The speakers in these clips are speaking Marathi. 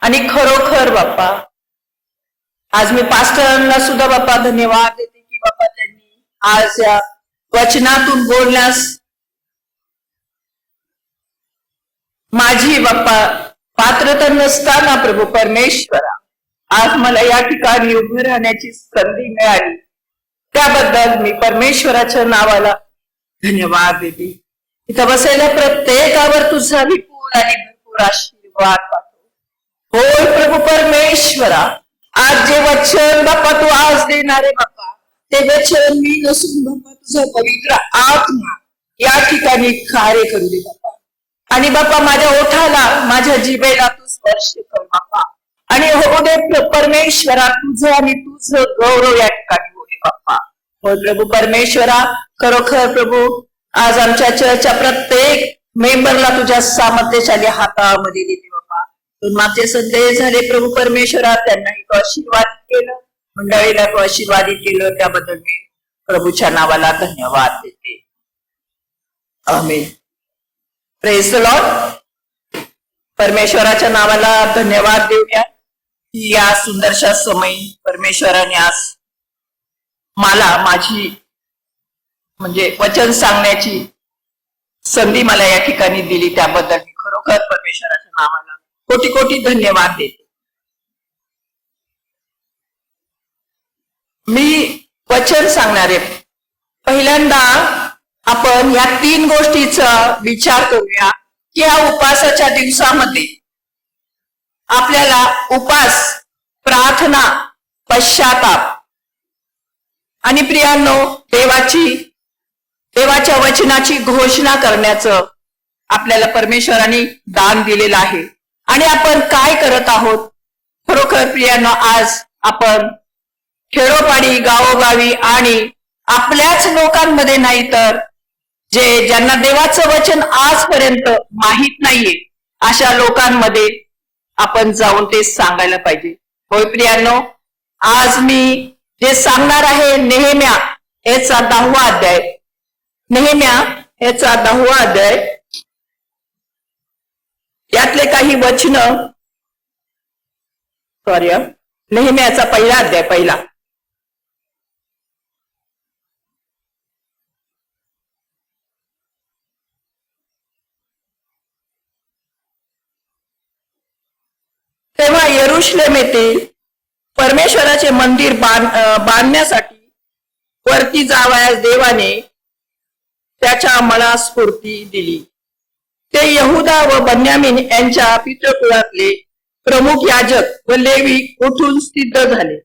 आणि खरोखर बाप्पा आज मी पास्टरांना सुद्धा बाप्पा धन्यवाद देते की बाप्पा त्यांनी आज या वचनातून बोलण्यास माझी बाप्पा पात्रता नसताना प्रभू परमेश्वरा आज मला या ठिकाणी उभं राहण्याची संधी मिळाली, त्याबद्दल मी परमेश्वराच्या नावाला धन्यवाद देते. इथं बसलेल्या प्रत्येकावर तुझा विपुल आणि भरपूर आशीर्वाद पाठव. होय प्रभू परमेश्वरा, आज जे वचन बाप्पा तू आज देणारे बाप्पा, ते वचन मी नसून बाप्पा तुझा पवित्र आत्मा या ठिकाणी कार्य करू दे बाप्पा. आणि बाप्पा माझ्या ओठाला, माझ्या जिभेला तू स्पर्श कर बाप्पा. आणि हो दे परमेश्वरा तुझं आणि तुझं गौरव या ठिकाणी हो दे बाप्पा. हो प्रभू परमेश्वरा, खरोखर प्रभू आज आमच्या चर्चच्या प्रत्येक मेंबरला तुझ्या सामर्थ्यशाली हातामध्ये देते बाप्पा. तू मागचे संदेश झाले प्रभू परमेश्वरा, त्यांनाही तू आशीर्वाद केलं, मंडळीला तू आशीर्वादित केलं, त्याबद्दल मी प्रभूच्या नावाला धन्यवाद देते. आमेन. Praise the lord. परमेश्वराच्या नावाला धन्यवाद देऊया की या सुंदरशा समयी परमेश्वराने आज मला माझी म्हणजे वचन सांगण्याची संधी मला या ठिकाणी दिली, त्याबद्दल मी खरोखर परमेश्वराच्या नावाला कोटी कोटी धन्यवाद देते. मी वचन सांगणारे पहिल्यांदा आपण या 3 गोष्टीचा विचार करूया की या उपासाच्या दिवसामध्ये आपल्याला उपास, प्रार्थना, पश्चाताप आणि प्रियांनो देवाच्या वचनाची घोषणा करण्याचं आपल्याला परमेश्वराने दान दिलेलं आहे. आणि आपण काय करत आहोत? खरोखर प्रियांनो, आज आपण खेडोपाडी, गावोगावी आणि आपल्याच लोकांमध्ये नाही तर ज्यांना देवाचं वचन आजपर्यंत माहित नाहीये अशा लोकांमध्ये आपण जाऊन ते सांगायला पाहिजे. होय प्रियांनो, आज मी जे सांगणार आहे नेहेम्या याचा 10वा अध्याय, नेहेम्या याचा 10वा अध्याय, यातले काही वचन, नेहेम्याचा पहिला अध्याय, पहिला तेव्हा यरुशलेम येथे परमेश्वराचे मंदिर बांधण्यासाठी वरती जावयास देवाने त्याच्या मनास स्फूर्ती दिली. ते यहुदा व बन्यामीन यांच्या पितृकुळातले प्रमुख याजक व लेवी उठून सिद्ध झाले.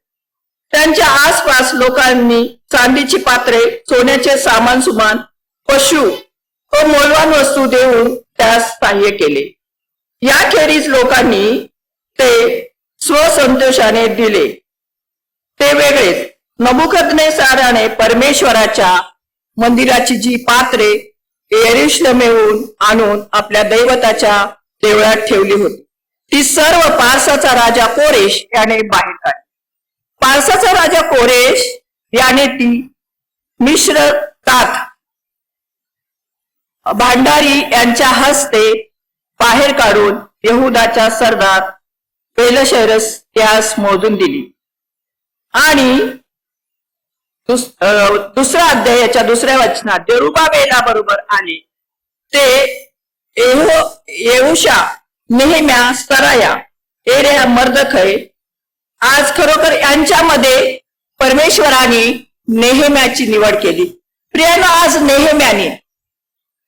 त्यांच्या आसपास लोकांनी चांदीची पात्रे, सोन्याचे सामान सुमान, पशु व मौल्यवान वस्तू देऊन त्यास सहाय्य केले. याखेरीज लोकांनी ते स्वसंतोषाने दिले ते वेगळेच. नबुकदनेस्साराने परमेश्वराच्या मंदिराची जी पात्रे यरुशलेमहून आणून आपल्या दैवताच्या देवळात ठेवली होती, ती सर्व पारसाचा राजा कोरेश याने बाहेर काढली. पारसाचा राजा कोरेश याने ती मिश्रतात भांडारी यांच्या हस्ते बाहेर काढून यहुदाच्या सरदार पेलशरस त्यास मोजून दिली. आणि दुसऱ्या अध्यायाच्या 2ऱ्या वचनात जरुबाबेला बरोबर आले ते येहुशा, नेहेम्या, सराया, एर्या, मर्दखय. आज खरोखर यांच्यामध्ये परमेश्वराने नेहेम्याची निवड केली. प्रियांनो, आज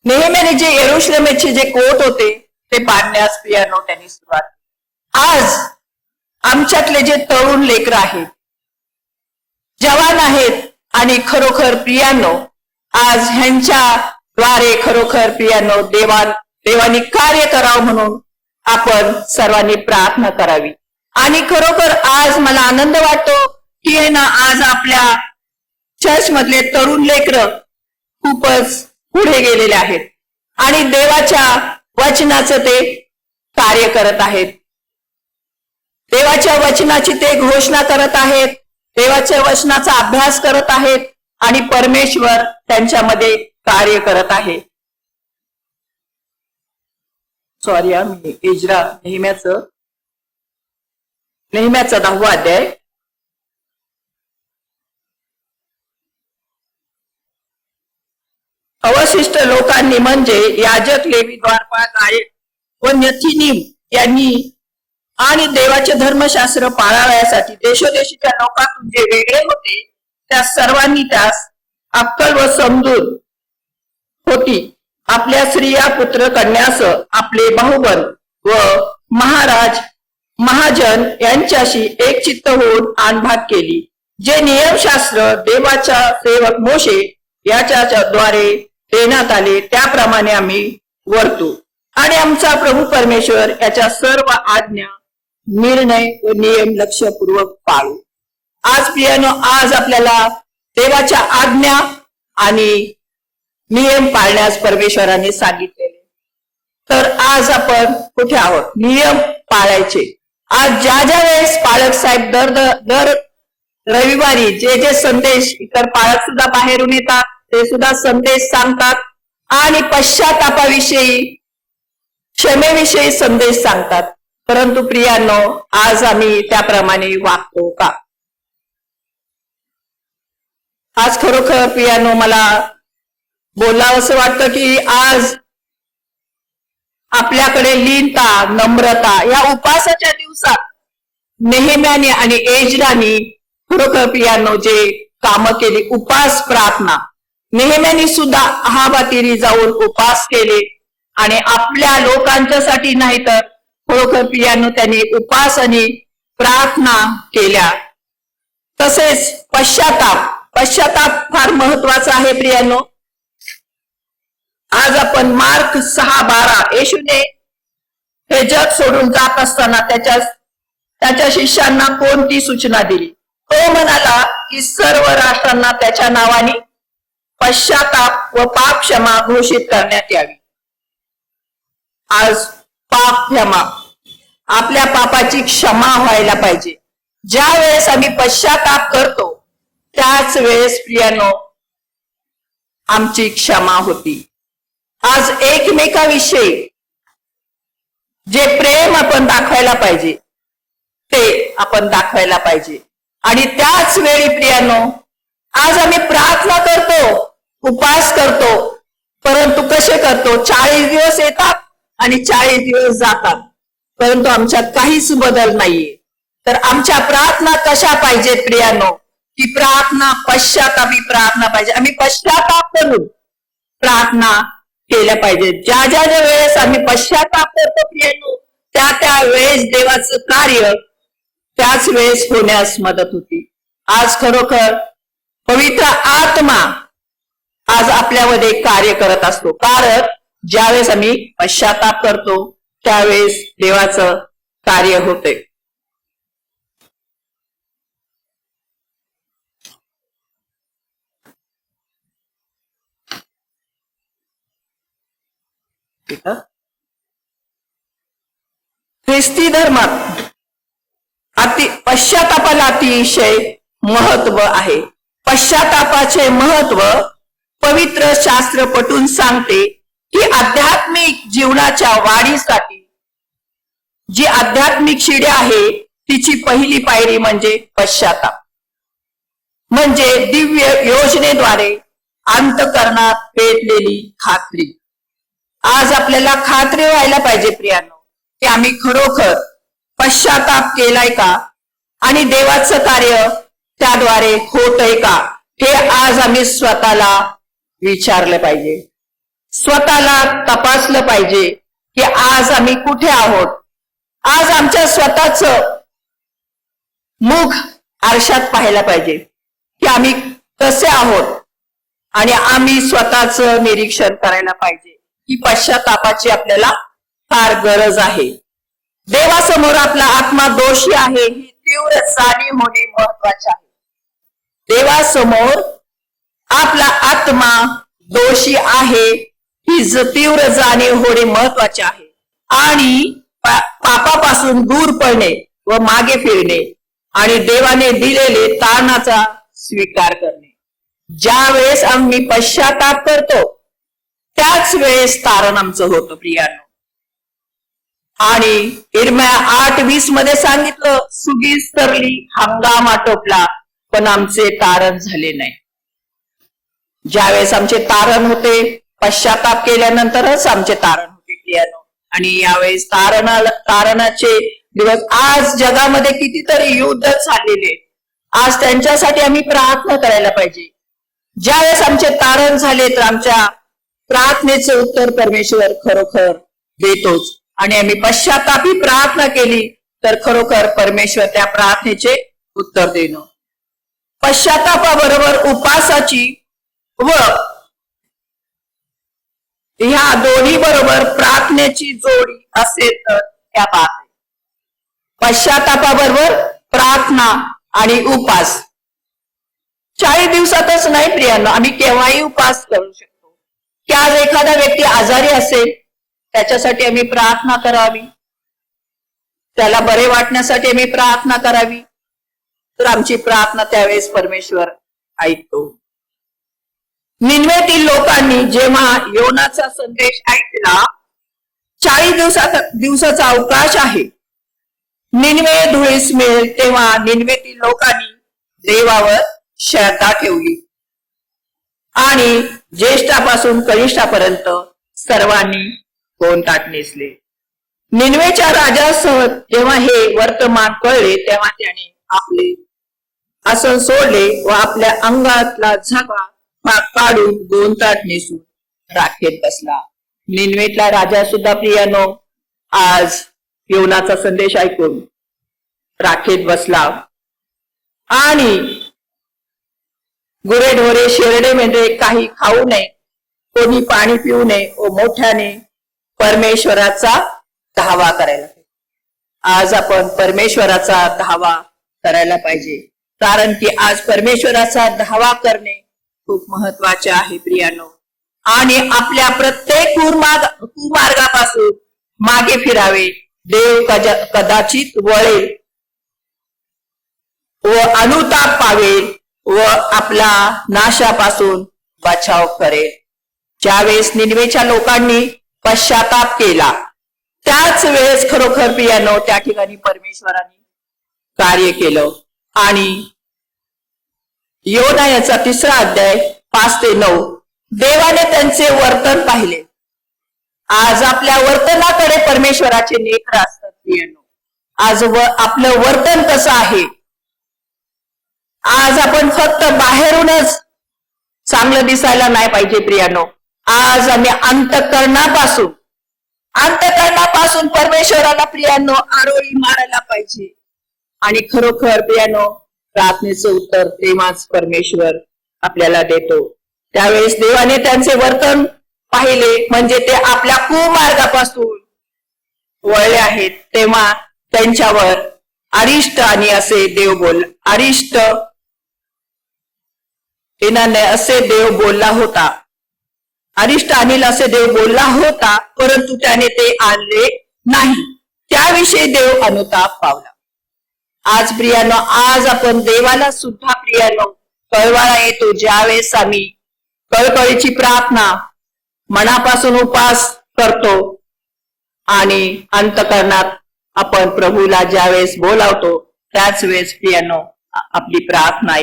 नेहेम्याने जे यरुशलेमचे जे कोट होते ते बांधण्यास प्रियांनो त्यांनी सुरुवात. आज आमच्यातले जे तरुण लेकर आहेत, जवान आहेत, आणि खरोखर प्रियांनो आज ह्यांच्या द्वारे खरोखर प्रियांनो देवानी कार्य करावं म्हणून आपण सर्वांनी प्रार्थना करावी. आणि खरोखर आज मला आनंद वाटतो की ना आज आपल्या चर्च मधले तरुण लेकर खूपच पुढे गेलेले आहेत आणि देवाच्या वचनाचं ते कार्य करत आहेत. देवाच्या वचनाची ते घोषणा करत आहेत, देवाच्या वचनाचा अभ्यास करत आहेत आणि परमेश्वर त्यांच्यामध्ये कार्य करत आहे. मी नेहेम्याचं नेहम्याचा 10वा अध्याय. अवशिष्ट लोकांनी म्हणजे याजक, लेवी, द्वारपाल, गायक व नथिनीम यांनी आणि देवाचे धर्मशास्त्र पाळावयासाठी देशोदेशीच्या लोकातून जे वेगळे होते त्या सर्वांनी त्यास अक्कल व समजून होती. आपल्या स्त्रिया, पुत्र, कन्यासह आपले भाऊबंद व महाराज, महाजन यांच्याशी एक चित्त होऊन आणभाग केली. जे नियमशास्त्र देवाच्या सेवक मोशे याच्या द्वारे देण्यात आले त्याप्रमाणे आम्ही वर्तू आणि आमचा प्रभू परमेश्वर याच्या सर्व आज्ञा, निर्णय व नियम लक्षपूर्वक पाळू. आज प्रियानो, आज आपल्याला देवाच्या आज्ञा आणि नियम पाळण्यास परमेश्वराने सांगितलेले. तर आज आपण कुठे आहोत? नियम पाळायचे. आज ज्या वेळेस पालक साहेब दर रविवारी जे संदेश, इतर पालक सुद्धा बाहेरून येतात, ते सुद्धा संदेश सांगतात आणि पश्चातापाविषयी, क्षमेविषयी संदेश सांगतात. परंतु प्रियांनो, आज आम्ही त्याप्रमाणे वागतो का? आज खरोखर प्रियांनो मला बोलावं असं वाटतं की आज आपल्याकडे लीनता, नम्रता या उपासाच्या दिवसात नेहम्याने आणि एजराने खरोखर प्रियांनो जे कामं केली, उपास, प्रार्थना. नेहम्याने सुद्धा अहाबातीरी जाऊन उपास केले आणि आपल्या लोकांच्यासाठी नाही तर खरोखर प्रियांनो त्यांनी उपास आणि प्रार्थना केल्या. तसेच पश्चाताप फार महत्वाचा आहे प्रियांनो. आज आपण मार्क 6:12, येशूने हे जग सोडून जात असताना त्याच्या शिष्यांना कोणती सूचना दिली? तो म्हणाला की सर्व राष्ट्रांना त्याच्या नावाने पश्चाताप व पाप क्षमा घोषित करण्यात यावी. आज पाप क्षमा, आपल्या पापाची क्षमा व्हायला पाहिजे. ज्या वेळेस आम्ही पश्चाताप करतो त्याच वेळेस प्रियांनो आमची क्षमा होती. आज एकमेकाविषयी जे प्रेम आपण दाखवायला पाहिजे ते आपण दाखवायला पाहिजे. आणि त्याच वेळी प्रियांनो आज आम्ही प्रार्थना करतो, उपास करतो, परंतु कसे करतो? 40 दिवस येतात आणि 40 दिवस जातात, परंतु आमच्यात काहीच बदल नाहीये. तर आमच्या प्रार्थना कशा पाहिजेत प्रियांनो? की प्रार्थना पश्चातापी प्रार्थना पाहिजे. आम्ही पश्चाताप करून प्रार्थना केल्या पाहिजे. ज्या वेळेस आम्ही पश्चाताप करतो प्रियांनो त्या वेळेस देवाचं कार्य त्याच वेळेस होण्यास मदत होती. आज खरोखर पवित्र आत्मा आज आपल्यामध्ये कार्य करत असतो, कारण ज्यावेळेस आम्ही पश्चाताप करतो त्यावेळेस देवाचं कार्य होते. ख्रिस्ती धर्मात पश्चातापाला अतिशय महत्व आहे. पश्चातापाचे महत्व पवित्र शास्त्र पटून सांगते की आध्यात्मिक जीवनाच्या वाढीसाठी जी आध्यात्मिक शिडी आहे तिची पहिली पायरी म्हणजे पश्चाताप. म्हणजे दिव्य योजनेद्वारे अंतःकरणात पेटलेली खात्री. आज आपल्याला खात्री व्हायला पाहिजे प्रियांनो की आम्ही खरोखर पश्चाताप केलाय का आणि देवाचं कार्य त्याद्वारे होतंय का, हे आज आम्ही स्वतःला विचारलं पाहिजे, स्वतःला तपासलं पाहिजे की आज आम्ही कुठे आहोत. आज आमच्या स्वतःच मुख आरशात पाहायला पाहिजे की आम्ही कसे आहोत आणि आम्ही स्वतःच निरीक्षण करायला पाहिजे की पश्चातापाची आपल्याला फार गरज आहे. देवासमोर आपला आत्मा दोषी आहे ही तीव्र जाणीव होणे महत्वाचे आहे. देवासमोर आपला आत्मा दोषी आहे ही तीव्र जाणीव होणे महत्वाचे आहे. आणि पापापासून दूर पडणे व मागे फिरणे आणि देवाने दिलेले तारणाचा स्वीकार करणे. ज्या वेळेस आम्ही पश्चाताप करतो त्याच वेळेस तारण आमचं होतं प्रियांनो. आणि इरम्या 8:20 मध्ये सांगितलं, सुगीच तरली, हंगाम आटोपला, पण आमचे तारण झाले नाही. ज्यावेळेस आमचे तारण होते, पश्चाताप केल्यानंतरच आमचे तारण होते प्रियानो. आणि यावेळेस तारणाचे दिवस, आज जगामध्ये कितीतरी युद्ध चाललेले, आज त्यांच्यासाठी आम्ही प्रार्थना करायला पाहिजे. ज्यावेळेस आमचे तारण झाले तर आमच्या प्रार्थनेचे उत्तर परमेश्वर खरोखर देतोच. आणि आम्ही पश्चातापी प्रार्थना केली तर खरोखर परमेश्वर त्या प्रार्थनेचे उत्तर देणं. पश्चातापाबरोबर उपासाची व ह्या दोन्ही बरोबर प्रार्थनेची जोडी असेल तर त्या बात आहे. पश्चातापाबरोबर प्रार्थना आणि उपास 40 दिवसातच नाही प्रियांनो, आम्ही केव्हाही उपास करू शकतो. की आज एखादा व्यक्ती आजारी असेल, त्याच्यासाठी आम्ही प्रार्थना करावी, त्याला बरे वाटण्यासाठी आम्ही प्रार्थना करावी, तर आमची प्रार्थना त्यावेळेस परमेश्वर ऐकतो. निनवेतील लोकांनी जेव्हा योनाचा संदेश ऐकला, 40 दिवसाचा अवकाश आहे, निनवे धुळीस मिळेल, तेव्हा निनवेतील लोकांनी देवावर श्रद्धा ठेवली आणि ज्येष्ठापासून कनिष्ठापर्यंत सर्वांनी गोंताट नेसले. निनवेच्या राजासह जेव्हा हे वर्तमान कळले, तेव्हा त्याने आपले आसन सोडले व आपल्या अंगातला झगा काढून गोंताट नेसून राखेत बसला. निनवेतला राजा सुद्धा प्रियानो आज योनाचा संदेश ऐकून राखेत बसला आणि गुरेढोरे, शेरडे, मेंढरे काही खाऊ नये, कोणी पाणी पिऊ नये व मोठ्याने परमेश्वराचा धावा करायला पाहिजे. आज आपण परमेश्वराचा धावा करायला पाहिजे, कारण की आज परमेश्वराचा धावा करणे खूप महत्वाचे आहे प्रियानो. आणि आपल्या प्रत्येक कुमार्गापासून मागे फिरावे. देव कदाचित वळेल व अनुताप पावेल व आपला नाशापासून बचाव करेल. ज्यावेळेस निनवेच्या लोकांनी पश्चाताप केला, त्याच वेळेस खरोखर प्रियानो त्या ठिकाणी परमेश्वराने कार्य केलं. आणि योना याचा 3रा अध्याय 5 ते 9, देवाने त्यांचे वर्तन पाहिले. आज आपल्या वर्तनाकडे परमेश्वराचे नेत्र असतात प्रियानो. आज आपलं वर्तन कसं आहे? आज आपण फक्त बाहेरूनच चांगलं दिसायला नाही पाहिजे प्रियानो. आज आम्ही अंतःकरणापासून परमेश्वराला प्रियानो आरोळी मारायला पाहिजे. आणि खरोखर प्रियानो प्रार्थनेचं उत्तर तेव्हाच परमेश्वर आपल्याला देतो. त्यावेळेस देवाने त्यांचे वर्तन पाहिले, म्हणजे ते आपल्या कुमार्गापासून वळले आहेत, तेव्हा त्यांच्यावर अरिष्ट आणि असे देव अरिष्ट येणाने असे देव बोलला होता. अरिष्ट अनिल असे देव बोलला होता, परंतु त्याने ते आणले नाही. त्याविषयी देव अनुताप पावला. आज प्रियानो, आज आपण देवाला सुद्धा प्रियानो कळवाळा येतो. ज्यावेळेस आम्ही कळकळीची प्रार्थना, मनापासून उपास करतो आणि अंतःकरणात आपण प्रभूला ज्यावेळेस बोलावतो, त्याच वेळेस प्रियानो आपली प्रार्थना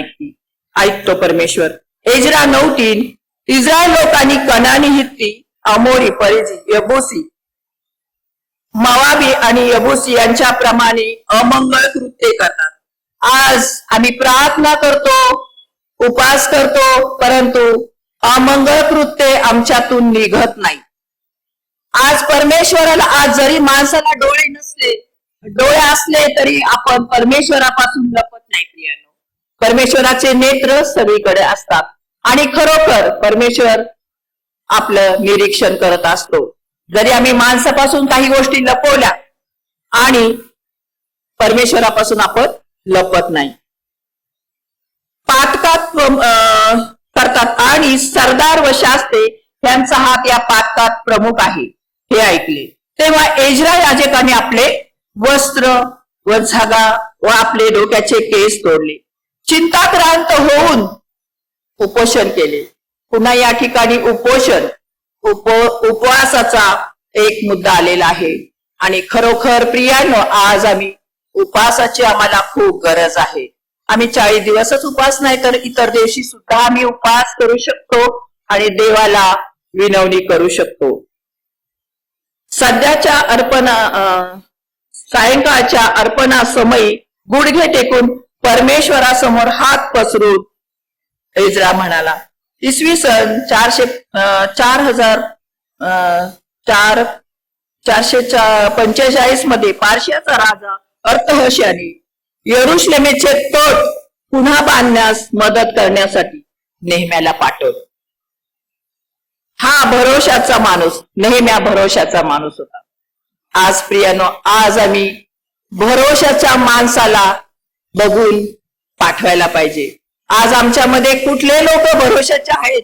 ऐकतो परमेश्वर. एजरा 9:3, इस्रायल लोकांनी कनानी, हित्ती, अमोरी, परिजी, यबुसी, मवाबी आणि यबुसी यांच्याप्रमाणे अमंगळ कृत्ये करतात. आज आम्ही प्रार्थना करतो, उपास करतो, परंतु अमंगळ कृत्ये आमच्यातून निघत नाही. आज परमेश्वराला, आज जरी माणसाला डोळे असले तरी आपण परमेश्वरापासून लपत नाही प्रियानो. परमेश्वराचे नेत्र सगळीकडे असतात आणि खरोखर परमेश्वर आपलं निरीक्षण करत असतो. जरी आम्ही माणसापासून काही गोष्टी लपवल्या आणि परमेश्वरापासून आपण लपत नाही. पातकात करतात आणि सरदार व शास्त्रे यांचा हात या पातकात प्रमुख आहे हे ऐकले. तेव्हा एजरा याजकाने आपले वस्त्र व झगा व आपले डोक्याचे केस तोडले, चिंताक्रांत होऊन उपोषण केले. पुन्हा या ठिकाणी उपवासाचा एक मुद्दा आलेला आहे आणि खरोखर प्रियानो, आज आम्ही उपासाची आम्हाला खूप गरज आहे. आम्ही 40 दिवसच उपास नाही तर इतर दिवशी सुद्धा आम्ही उपास करू शकतो आणि देवाला विनवणी करू शकतो. सध्याच्या सायंकाळच्या अर्पणासमयी गुडघे टेकून परमेश्वरासमोर हात पसरून एज्रा म्हणाला. इसवी सन 445 मध्ये पार्शियाचा राजा अर्थहर्षाने यरुशलेमेचे तट पुन्हा बांधण्यास मदत करण्यासाठी नेहम्याला पाठवलं. हा भरोशाचा माणूस, नेहम्या भरोशाचा माणूस होता. आज प्रियानो, आज आम्ही भरोशाच्या माणसाला बघून पाठवायला पाहिजे. आज आमच्यामध्ये कुठले लोक भरोशाचे आहेत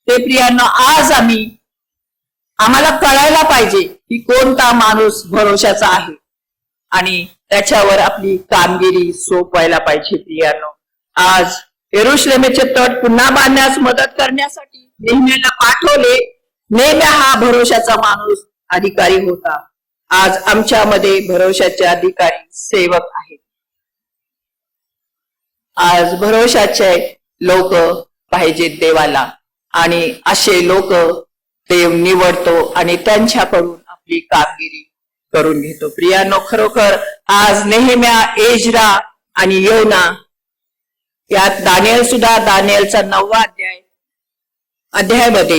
ते प्रियानो आज आम्हाला कळायला पाहिजे की कोणता माणूस भरोशाचा आहे आणि त्याच्यावर आपली कामगिरी सोपवायला पाहिजे. प्रियानो, आज यरुशलेमेचे तट पुन्हा बांधण्यास मदत करण्यासाठी नेहम्याला पाठवले. नेहम्या हा भरोशाचा माणूस अधिकारी होता. आज आमच्यामध्ये भरोशाचे अधिकारी सेवक आहेत. आज भरोशाचे लोक पाहिजेत देवाला आणि असे लोक देव निवडतो आणि त्यांच्याकडून आपली कामगिरी करून घेतो. प्रियानो, खरोखर आज नेहम्या, एज्रा आणि योना, यात दानिएल सुद्धा, दानिएलचा 9वा अध्यायामध्ये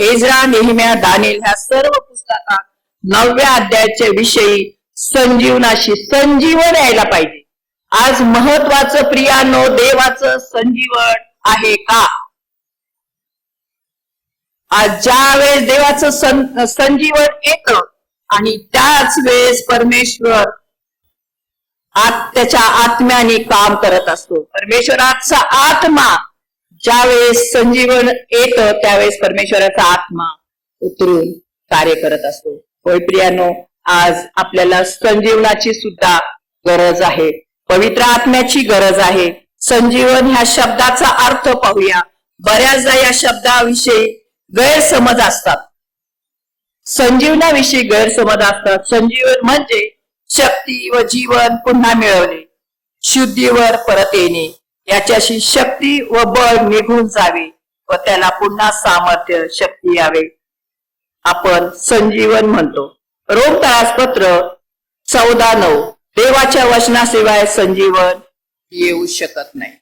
एज्रा, नेहम्या, दानिएल ह्या सर्व पुस्तकात 9व्या अध्यायाच्या विषयी संजीवनाशी संजीवन यायला पाहिजे. आज महत्वाचं प्रियानो, देवाचं संजीवन आहे का? आज ज्या वेळेस देवाचं संजीवन येतं आणि त्याच वेळेस परमेश्वर त्याच्या आत्म्याने काम करत असतो. परमेश्वराचा आत्मा ज्या वेळेस संजीवन येतं त्यावेळेस परमेश्वराचा आत्मा उतरून कार्य करत असतो. होय प्रियानो, आज आपल्याला संजीवनाची सुद्धा गरज आहे, पवित्र आत्म्याची गरज आहे. संजीवन ह्या शब्दाचा अर्थ पाहूया. बऱ्याचदा या शब्दाविषयी गैरसमज असतात. संजीवनाविषयी गैरसमज असतात. संजीवन म्हणजे शक्ती व जीवन पुन्हा मिळवणे, शुद्धीवर परत येणे, याच्याशी शक्ती व बळ निघून जावे व त्याला पुन्हा सामर्थ्य, शक्ती यावे, आपण संजीवन म्हणतो. रोमकारास पत्र 14:9, देवाच्या वचनाशिवाय संजीवन येऊ शकत नाही.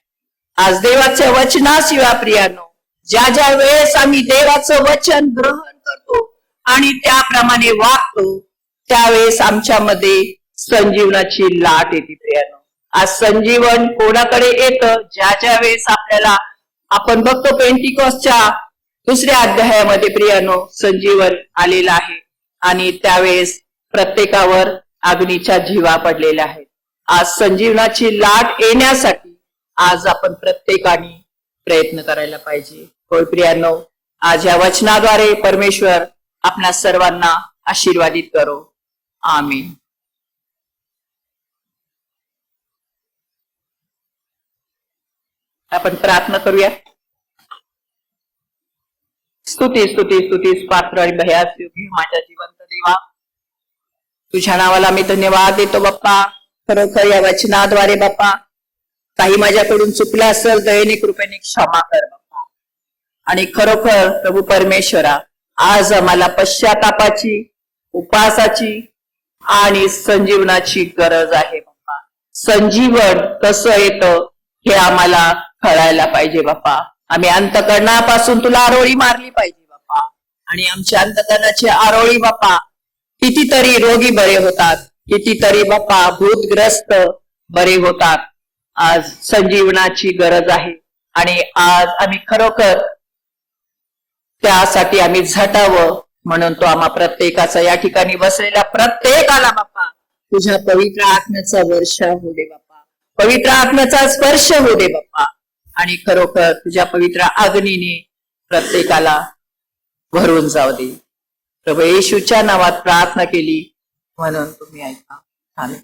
आज देवाच्या वचनाशिवाय प्रियानो, ज्या ज्या वेळेस आम्ही देवाचं वचन ग्रहण करतो आणि त्याप्रमाणे वागतो त्यावेळेस आमच्यामध्ये संजीवनाची लाट येते. प्रियानो, आज संजीवन कोणाकडे येतं? ज्या ज्या वेळेस आपण बघतो पेंटिकॉसच्या 2ऱ्या अध्यायामध्ये प्रियानो संजीवन आलेलं आहे आणि त्यावेळेस प्रत्येकावर अग्नीच्या झिवा पडलेल्या आहेत. आज संजीवनाची लाट येण्यासाठी आज आपण प्रत्येकाने प्रयत्न करायला पाहिजे. होय प्रियानो, आज या वचनाद्वारे परमेश्वर आपल्या सर्वांना आशीर्वादित करो. आमीन. आपण प्रार्थना करूया. स्तुती स्तुती स्तुतीस पात्र आणि भयास योग्य माझ्या जिवंत देवा, तुझ्या नावाला मी धन्यवाद देतो बाप्पा. खरोखर या वचनाद्वारे बाप्पा काही माझ्याकडून चुकलं असेल दयेने कृपेने क्षमा कर बाप्पा. आणि खरोखर प्रभू परमेश्वरा, आज आम्हाला पश्चातापाची, उपासाची आणि संजीवनाची गरज आहे बाप्पा. संजीवन कसं येतं हे आम्हाला कळायला पाहिजे बाप्पा. आम्ही अंतकरणापासून तुला आरोळी मारली पाहिजे बाप्पा. आणि आमच्या अंतकरणाची आरोळी बाप्पा, कितीतरी रोगी बरे होतात, कितीतरी बाप्पा भूतग्रस्त बरे होतात. आज संजीवनाची गरज आहे आणि आज आम्ही खरोखर त्यासाठी आम्ही झटावं म्हणून तो आम्हा प्रत्येकाचा, या ठिकाणी बसलेल्या प्रत्येकाला बाप्पा तुझ्या पवित्र आत्म्याचा वर्षा होऊ दे बाप्पा, पवित्र आत्म्याचा स्पर्श होऊ दे बाप्पा. आणि खरोखर तुझ्या पवित्र अग्नीने प्रत्येकाला भरून जाऊ दे. प्रभू येशूच्या नावात प्रार्थना केली म्हणून तुम्ही ऐका. आमेन.